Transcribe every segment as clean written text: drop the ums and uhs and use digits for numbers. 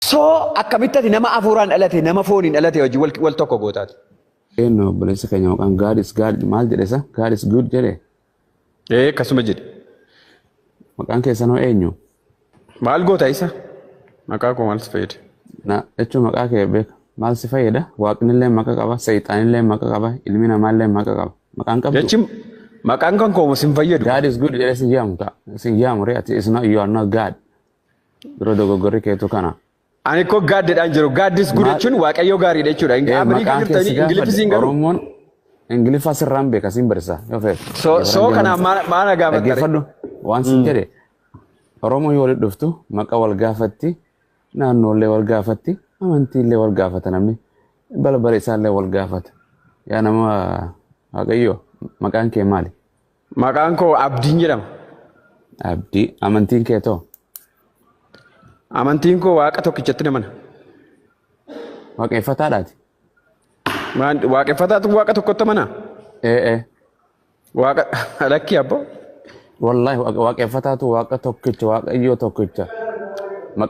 So akkamitti nama afuuraan dhalate nama fooniin dhalate hojii wal tokko gootaati. Eno balesa kanya makan God is God mal jedhe sa God is good jedhe. Kasuma jedhe. Maqaan keessan hoo eenyu? Maal goota isa? Maqaa koo maal si fayyada? Na jechuun maqaa kee beeka. Maal si fayyada? Waaqnillee maqaa qaba, Sayxaanillee maqaa qaba, ilmi namaallee maqaa qaba. Maqaan qabdu? Jechuun maqaan kan koo sin fayyadu. God is good jedhe sin jaamu ta'a. Sin jaamu ree ati is not you are not God. Biroo dogoggorri keetu kana. Ani ko God jedhaan jiru. God is good jechuun waaqayyo gaariidha jechuudha. Ameerikaa jirtanii Ingiliffisiin garuu. Oromoon Ingiliffa sirraan beeka sin barsa. So kana maana gaafattare. Dhaggeeffadhu waan sin jedhe. Oromoo yoo walitti dhuftu maqaa wal gaafatti, naannoollee wal gaafatti, amantiillee wal gaafata namni. Balbala isaallee wal gaafata. Yaa nama waaqayyo maqaan kee maali? Maqaan koo Abdiin jedhama. Abdii. Amantiin kee too? Amantiin koo waaqa tokkichatti namana. Waaqeffataadhaati? Waaqeffataatu waaqa tokkotti amana? Waaqa lakkii abbo? Wallahi waaqeffataatu waaqa tokkicha, waaqayyoo tokkicha.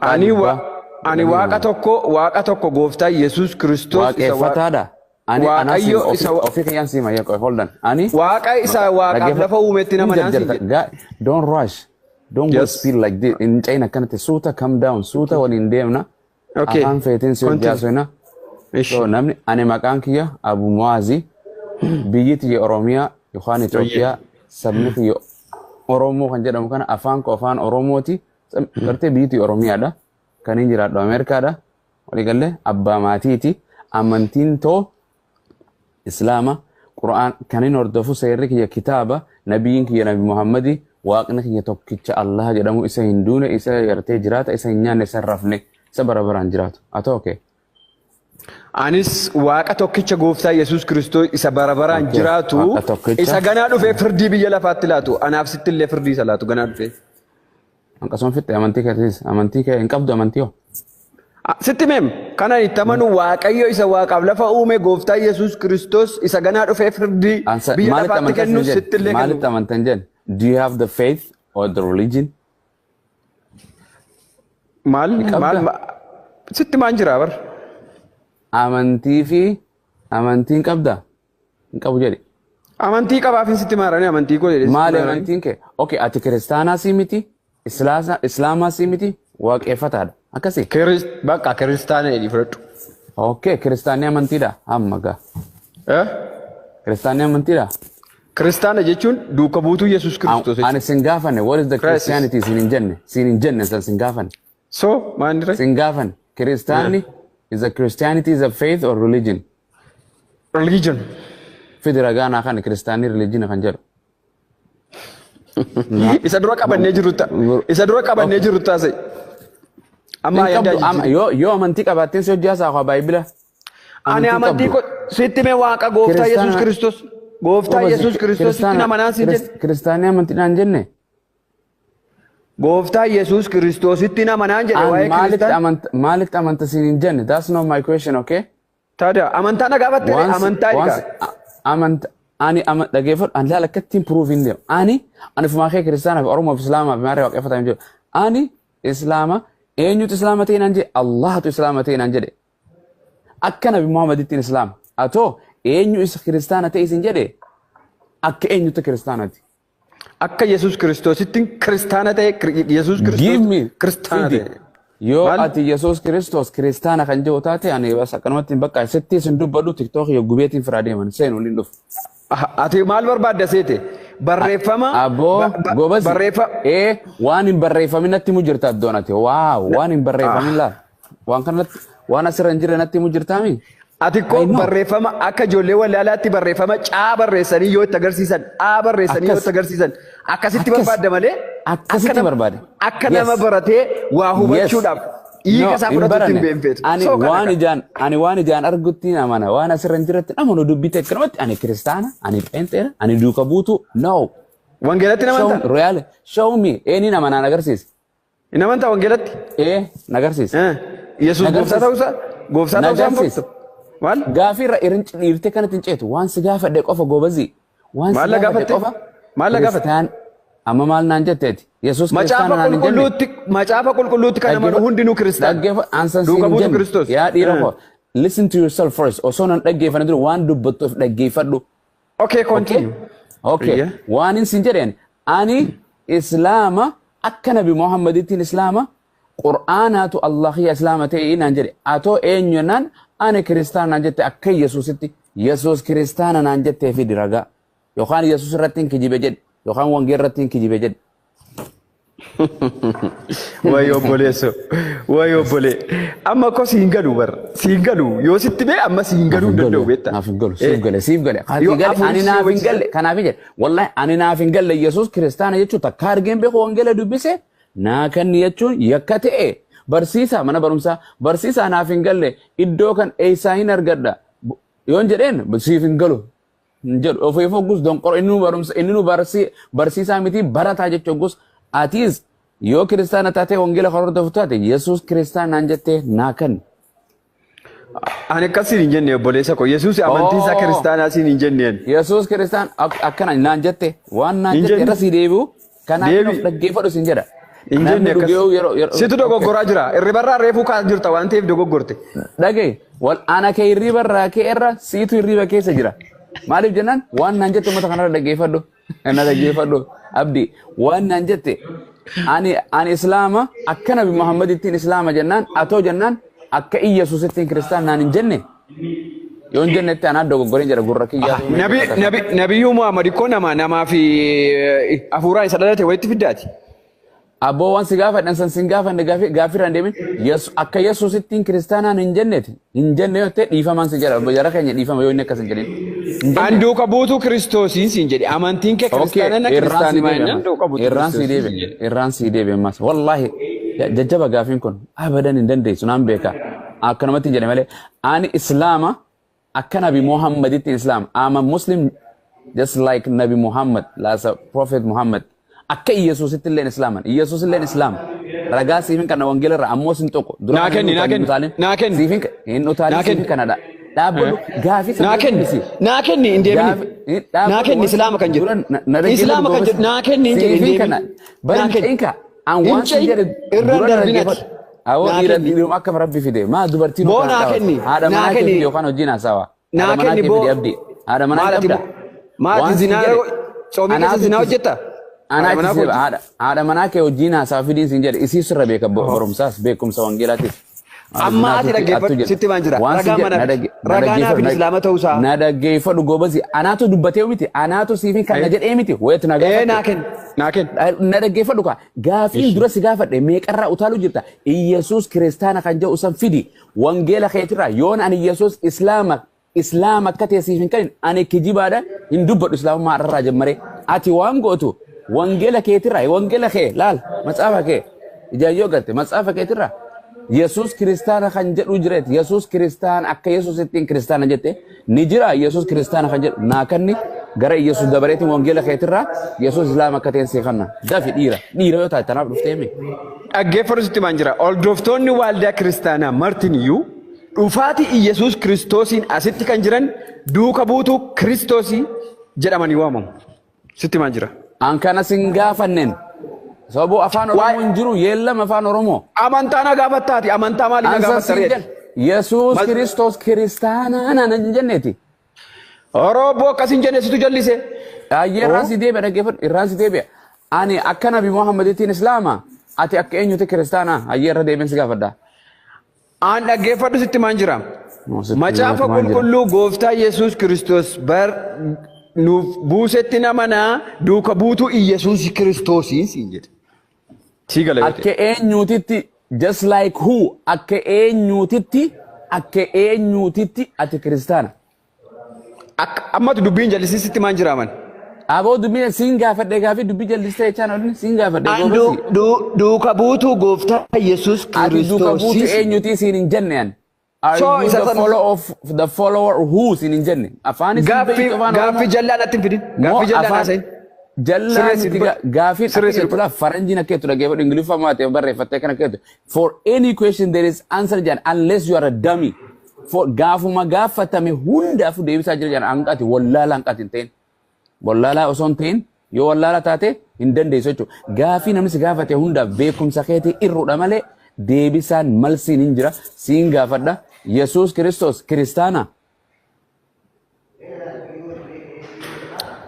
Ani waaqa tokko gooftaa Yesuus Kiristoos waaqeffataadha. Waaqayyo isa ofii keeyyan siima yaa hold on. Ani waaqa isa waaqaaf lafa uumetti namana si. Don't rush. Don't go speed like this. In China kanate suuta come down. Suuta waliin deemna. Okay. Afaan feetiin si hojjaasuna. So namni ani maqaan kiyya Abu Muazi biyyi tiyya Oromiyaa yookaan Itoophiyaa sabni tiyya Oromoo kan jedhamu kana afaan ko afaan Oromooti. Gartee biyyi tiyya Oromiyaadha. Kan hin jiraadhu Ameerikaadha. Waliigallee abbaa maatiiti. Amantiin too Islaama Qur'aan kan hin hordofu seerri kiyya kitaaba nabiyyiin kiyya Nabi Muhammadi waaqni kiyya tokkicha Allah jedhamu isa hin duune isa gartee jiraata isa hin nyaanne isa rafne isa barabaraan jiraatu. Atoo okay. Anis waaqa tokkicha gooftaa Yesuus Kiristoos isa barabaraan jiraatu isa ganaa dhufee firdii biyya lafaatti laatu anaaf sitti illee firdii isa laatu ganaa dhufee. Akkasuma fitte amantii kee hin qabdu amantii hoo? Sitti meem kana itti amanu waaqayyo isa waaqaaf lafa uume gooftaa Yesuus Kiristoos isa ganaa dhufee firdii biyya lafaatti kennu sitti illee kennu. Maalitti amantan jedhu? Do you have the faith or the religion? Sitti maan jira bar? Amantii fi amantiin qabda? Hin qabu jedhe. Amantii qabaafin sitti maarani amantii koo jedhe. Maali amantiin kee? Okay, ati kiristaanaa si miti? Islaamaa si miti? Waaqeffataadha. Akkasii? Bakka kiristaana jedhi fudhadhu. Okay, kiristaanni amantiidha. Amma gaa. Kiristaanni amantiidha? Kiristaana jechuun duuka buutuu Yesuus Kiristoos. Ani sin gaafanne what is the Christianity sin hin jenne san sin gaafanne. So maal dire? Sin gaafanne. Kiristaanni is a Christianity is a faith or religion? Religion. Fidira gaanaa kan kiristaanni religion kan jedhu. Isa dura qabannee jirru taasise. Amma yoo amantii qabaatteen si hojjaasaa kwa baay'ibila. Ani amantii ko sitti mee waaqa gooftaa Yesuus Kiristoos. Gooftaa Yesuus Kiristoos sitti namanaan si jenne. Kiristaanni amantiidhaan jenne. Gooftaa Yesuus Kiristoos sitti namanaan jedhe waa'ee kiristaanaa. Maalitti amanta siin hin jenne? That's not my question, okay? Taada amantaa na gaafatte amantaa dhiqa. Ani dhageeffadhu ani laala akkattiin proof hin deemu. Ani fumaa kee kiristaanaa fi Oromoo fi Islaamaa fi maarree waaqeffataa hin jedhu. Ani Islaama eenyutu Islaama ta'e naan jedhe Allahatu Islaama ta'e naan jedhe. Akka Nabi Muhammadittiin Islaama. Atoo eenyu isa kiristaana ta'e isin jedhe akka eenyutu kiristaanati. Akka Yesuus Kiristoosittiin kiristaana ta'e Yesuus Kiristoos kiristaana ta'e. Yoo ati Yesuus Kiristoos kiristaana kan jedhu taate ani akkanumatti hin bakka sitti isin dubbadhu TikTok yoo gubeetiin firaa deeman seen waliin dhufu. Ati maal barbaadda seete? Barreeffama. Aboo gobas. Waan hin barreeffamin natti mu jirta addoon ati. Waaw waan hin barreeffamin laa. Waan kanatti waan asirra hin jirre natti mu jirtaami. Ati ko barreeffama akka ijoollee walaalaatti barreeffama caa barreessanii yoo itti agarsiisan barreessanii yoo itti agarsiisan akkasitti barbaadda malee akkasitti barbaade. Akka nama baratee waa hubachuudhaaf dhiiga isaa fudhatutti hin beekneetu. Ani waan ijaan argutti amana waan asirra hin jirretti namni dubbite kanamatti ani kiristaana ani peenteera ani duuka buutu no. Wangeelatti namanta? Royal show me eenyu nama naan agarsiisa. Hin amanta wangeelatti? Nagarsiisa. Yesuus gooftaa ta'uusaa? Maal? Gaafii irra dhiirtee kanatti hin ceetu waan si gaafadhe qofa goobazii. Maal la gaafatte? Maal la gaafatte? amma maal naan jetteeti Yesuus Macaafa kiristaana naan hin jenne macaafa qulqulluutti kan nama hundinuu kiristaana. dhaggeeffadhu aansan siin Duuka hin buutu jenne Kiristoos. yaa dhiira koo listen to yourself first osoo nan dhaggeeffanne dura waan dubbattuuf dhaggeeffadhu. Okay, continue. Okay. Yeah. Waan isin jedheen ani islaama akka nabi Muhammadittiin islaama qur'aanaatu Allahiyya islaama ta'e naan jedhe atoo eenyu naan ani kiristaana naan jette akka Yesuusitti Yesuus kiristaana naan jettee fi diragaa yookaan Yesuus irratti hin kijibe jedhe yookaan wangee irratti hin kijibe jedhe. Wayo boleso. Wayo bole. Amma ko siin galu bar. Siin galu. Yoo sitti bee amma siin galuu danda'u beektaa. Naaf hin galu. Siif gale. Siif gale. Haati gale. Ani naaf hin galle. Kanaaf jedhe. Wallahi ani naaf hin galle Yesuus kiristaana jechuun takka argeen beeku wangeela dubbise naa kanni jechuun yakka ta'e barsiisaa mana barumsaa barsiisaa naaf hin galle iddoo kan eessaa hin argadha yoon jedheen siif hin galu. Jedhu ofiif oggus donqoro inni nu barsiisaa miti barataa jechuun oggus atis yoo kiristaana taate wangeela hordoftu taate Yesuus kiristaana naan jettee naa kanni. Ani akkasiin hin jenne obboleessa koo Yesuus amantii isaa kiristaanaa siin hin jenneen. Yesuus kiristaan akkana naan jette waan naan jette irra sii deebi'u kanaaf dhaggeeffadhu siin jedha. Hin jenne akkas. Situ dogoggoraa jira. Irribarraa reefuu kaa jirta waan ta'eef dogoggorte. Dhagee wal ana kee irribarraa kee irra siitu irriba keessa jira. Maaliif jennaan waan naan jette uummata kanarra dhaggeeffadhu. Na dhaggeeffadhu abdii waan naan jette ani islaama akka nabi Muhammadittiin islaama jennaan atoo jennaan akka Yesuusittiin kiristaan naan hin jenne yoo hin jennetti anaa dogoggoreen jedha gurra kiyyaa. Nabiyyuu Muhammad ko namaa fi hafuuraan isa dhalate walitti fiddaati. Abboo waan si gaafadhan san sin gaafanne gaafirraan deemin akka Yesuusittiin kiristaanaan hin jenneeti hin jenne yoo ta'e dhiifamaan si jedha jara keenya dhiifama yoo inni akkas hin jedhin. An duuka buutuu Kiristoosiin siin jedhe amantiin kee kiristaanaa kiristaanii maayinaan duuka buutuu irraan si deebi irraan si deebi ammas wallaahi jajjaba gaafiin kun abadan hin dandeessu naan beeka akkanumatti hin jedhe malee ani islaama akka nabi Muhammadittiin islaama I'm a Muslim just like nabi Muhammad as a prophet Muhammad. Akka Yesuusitti illeen islaaman Yesuus illeen islaama ragaa siifin kana wangeela irraa ammoo sin tokko naa kenni siifin hin utaalin siifin kanadha dhaabbatu gaafii naa kenni hin deebine naa kenni islaama kan jedhu islaama kan jedhu naa kenni hin deebine barinka an waan sin jedhe irra darbinati awoo dhiiruma akka rabbi fide maa dubartiin haadha manaa keetii yookaan hojiin haasawaa haadha manaa keetii abdii haadha manaa qabda maati zinaa coomii keessa zinaa hojjetta. Haadha manaa kee hojiin haasawa fidiin siin jedhe isii sirra beeka barumsaas beekumsa wangeelaatis. Amma ati dhaggeeffadhu sitti maan jira ragaa naaf islaama ta'uusaa. Na dhaggeeffadhu goobasi anaatu dubbatee miti anaatu siifin kan na jedhee miti weetu na gaafadhu. Na dhaggeeffadhu kaa gaafiin dura si gaafadhe meeqarraa utaaluu jirta Yesuus kiristaana kan jedhu san fidi wangeela keetirraa yoon ani Yesuus islaama akka ta'e siifin kan ani kijibaadha hin dubbadhu islaamummaa irraa jammaree ati waan gootu. Wangeela keetirraa wangeela kee laal matsaafa kee ijaayyoo galte matsaafa keetirraa Yesuus kiristaana kan jedhu jireet Yesuus kiristaana akka Yesuusittiin kiristaana jette ni jira Yesuus kiristaana kan jedhu naa kanni gara Yesuus dabareetiin wangeela keetirraa Yesuus islaama akka ta'een seefanna dafi dhiira yoo taate tanaaf dhuftee mee. Dhaggeeffadhu sitti maan jira hordoftoonni waaldaa kiristaanaa martiniyyuu dhufaatii Yesuus kiristoosiin asitti kan jiran duuka buutuu kiristoosii jedhamanii waamamu sitti maan jira. Ankana sin gaafannen sababuu afaan Oromoo hin jiru yeellam afaan Oromoo. Amantaa na gaafattaati amantaa maalii na gaafattareeti. Yesuus Kiristoos kiristaanaa nana hin jenneeti. Oromoo akkas hin jenne situ jallise. Ayyee irraan si deebi'a dhaggeeffadhu irraan si deebi'a. Ani akka nabi Muhammadittiin islaama ati akka eenyuti kiristaanaa ayyee irra deebiin si gaafadha. Aan dhaggeeffadhu sitti maan jira. Macaafa qulqulluu gooftaa Yesuus Kiristoos bar nuuf buusetti namanaa duuka buutuu Yesuus Kiristoosiin siin jedhe. Akka eenyutitti just like who akka eenyutitti ati kiristaana. Ammatu dubbiin jallisiisitti maan jiraaman. Aboo dubbiin siin gaafadhe gaafii dubbii jallisee jechaan olin siin gaafadhe. Duuka buutuu gooftaa Yesuus Kiristoosiin. Ati duuka buutuu eenyutii siin hin jenne Are you the follower who sin in jenne? Afani gaafi jallaan atti fidin. Gaafi jallaan haasa'in. Jallaan gaafi akkuma faranjii nakkeetu dhaggeeffadhu ingiliffaa ta'e barreeffattee kana keetu. For any question there is answer jan unless you are a dummy. For gaafuma gaafatame hundaafuu deebisaa jira jan hanqati wallaala hanqati hin ta'in. Wallaalaa osoo hin ta'in yoo wallaala taate hin dandeessu jechuudha. Gaafii namni si gaafate hundaaf beekumsa keetii irruudha malee deebisaan malsiin hin jira. Siin gaafadha. Yesuus Kiristoos kiristaana.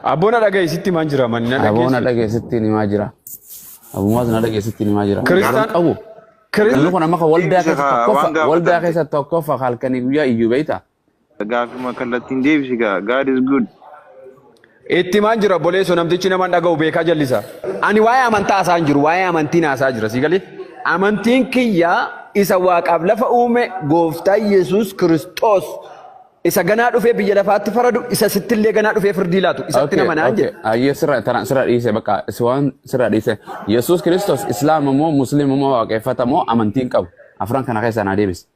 Abboon dhagayeesitti maan jira manni Abboon dhagayeesitti himaa jira. Abbumaas na dhageessitti himaa jira. Kiristaan qabu. Kiristaan kun amma waldaa keessa tokkoffa halkanii guyyaa iyyuu beeyta. Gaafuma kallattiin deebisi gaa. God is good. Itti maan jira boleessoo namtichi nama dhaga'u beekaa jallisa. Ani waa'ee amantaa haasa'aa hin jiru. Waa'ee amantiin haasa'aa jira. Si galee amantiin kiyyaa isa waaqaaf lafa uume gooftaa Yesuus Kiristoos. Isa ganaa dhufee biyya lafaatti faradu isa sittillee ganaa dhufee firdii laatu isatti nama naan jedhe. Ayyee sirra dhiise bakka waan sirra dhiise. Yesuus Kiristoos Islaama moo Musliima moo waaqeffata moo amantiin qabu. Afran kana keessa naa deebisi.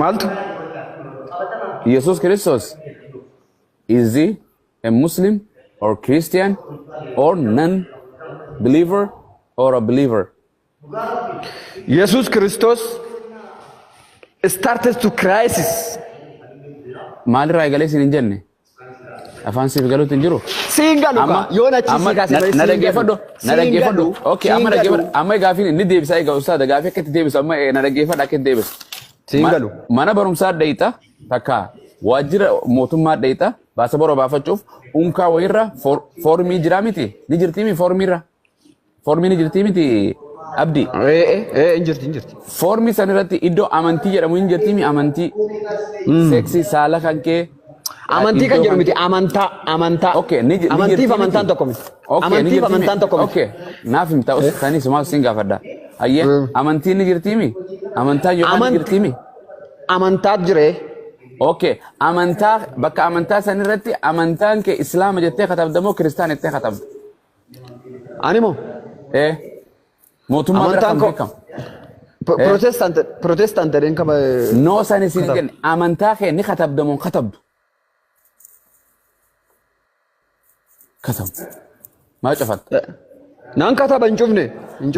Maaltu? Yesuus Kiristoos is he a Muslim or Christian or non-believer or a believer? Yesuus Kiristoos started to crisis. Maal irraa eegalee siin hin jenne? Afaan siif galuutti hin jiru? Siin galu ka yoo na chiisii kaasee na dhaggeeffadhu. Na dhaggeeffadhu. Okay, amma dhaggeeffadhu. Amma gaafiin inni deebisaa egaa ustaada gaafii akka itti deebisu amma na dhaggeeffadhu akka itti deebisu. Siin galu. Mana barumsaa dheeyita takka waajjira mootummaa dheeyita baasa boroo baafachuuf unkaa wayirra foormii jiraa miti? Ni jirtii mi foormiirra? Foormii ni jirtii miti? Abdi. Injirti. Foormii san irratti iddoo amantii jedhamu hin jirtii mi amantii? Seksii saala kan kee. Amantii kan jedhu miti amantaa. Okay, amantii fi amantaan tokko miti. Amantii fi amantaan tokko miti. Okay, naaf hin ta'u sanis maal siin gaafadha. Ayyee amantiin ni jirtii mi? Amantaa yookaan ni jirtii mi? Amantaa jiree. Okay, amantaa bakka amantaa san irratti amantaan kee Islaama jettee katabda moo Kiristaana jettee katabda? Ani moo? Mootummaa bira kan beekamu. Protestant edeen kama. No sanis hin jenne amantaa kee ni katabda moo katabdu? Katabdu. Maa cufatta? Naan kataba hin cufne.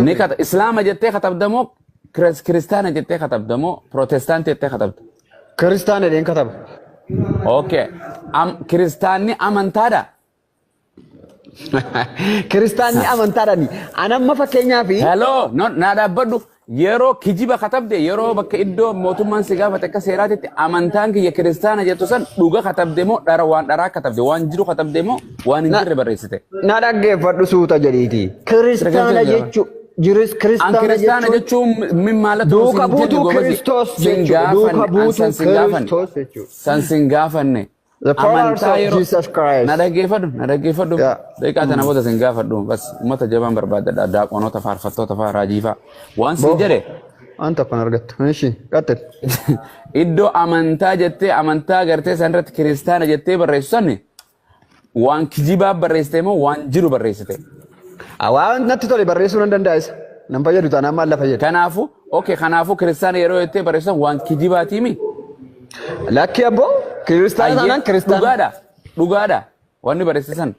Ni kata Islaama jettee katabda moo Kiristaana jettee katabda moo Protestaantii jettee katabda? Kiristaan edeen kataba. Okay. Kiristaanni amantaadha. Kiristaanni amantaadhaani. Anamma fakkeenyaaf. Hello, naa dhaabbadhu. Yeroo kijiba katabde yeroo bakka iddoo mootummaan si gaafate akka seeraatitti amantaan kiyya kiristaana jettu san dhuga katabde moo dhara waan dharaa katabde waan jiru katabde moo waan hin jirre barreessite? Na dhaggeeffadhu suuta jedhiiti. Kiristaana jechuun jiris kiristaana jechuun min maalatu duuka buutuu Kiristoos jechuudha. Duuka buutuu Kiristoos jechuudha. San sin gaafanne. The followers of Jesus Christ. Na dhaggeeffadhu. Deeqaa tana booda sin gaafadhu. Bas uummata jabaan barbaadadha. Daaqonoota faarfattoota fa'aa raajifaa. Waan sin jedhe. Wanta kan argattu. Ishi qaxxil. Iddoo amantaa jettee amantaa gartee san irratti kiristaana jettee barreessu sanni waan kijibaa barreessite moo waan jiru barreessite? Waan natti tole barreessuu nan danda'a isa. Nan fayyadu taanaan maal la fayyadu? Kanaafuu kiristaana yeroo jettee barreessan waan kijibaatii mi? Lakki abboo kiristaana taanaan kiristaana. Dhugaadha. Wanni barreessisan.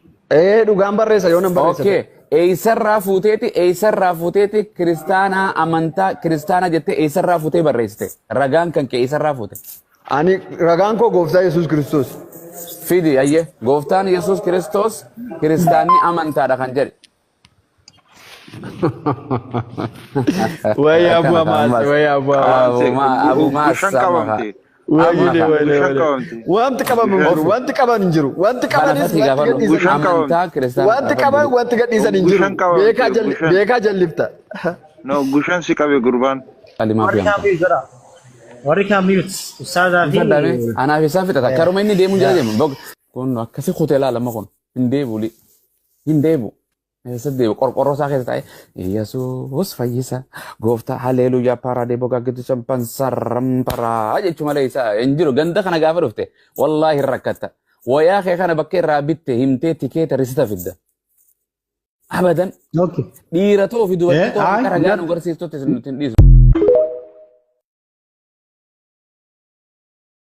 Dhugaan barreessa yoo nan barreessa. Okay. Eessarraa fuuteeti kiristaana amantaa kiristaana jettee eessarraa fuutee barreessite. Ragaan kan kee eessarraa fuute. Ani ragaan koo gooftaa Yesuus Kiristoos. Fidi ayyee gooftaan Yesuus Kiristoos kiristaanni amantaadha kan jedhe. Way Abu Amas. Wanti qaban hin jiru. Wanti gadhiisan hin jiru. Beekaa jallifta. No, gushan si qabe gurbaan. Warri kaan mute. Ustaadaa fi. Anaaf isaa fixata. Karuma inni deemuu jira deemu. Kun akkasii hoteelaa lama kun hin deebu. Saddeebu qorqorroo isaa keessa taa'ee Yesuus fayyisa gooftaa haleeluyyaa paaraadee bogaa giddu shampan sarramparaa jechuu malee isaa hin jiru ganda kana gaafa dhufte wallaahi rakkatta wayaa kee kana bakka irraa bitte himtee tikeeta risita fidda abadan dhiira ta'uu fi dubartii ta'uu akka ragaan agarsiistutti nuti hin dhiisu.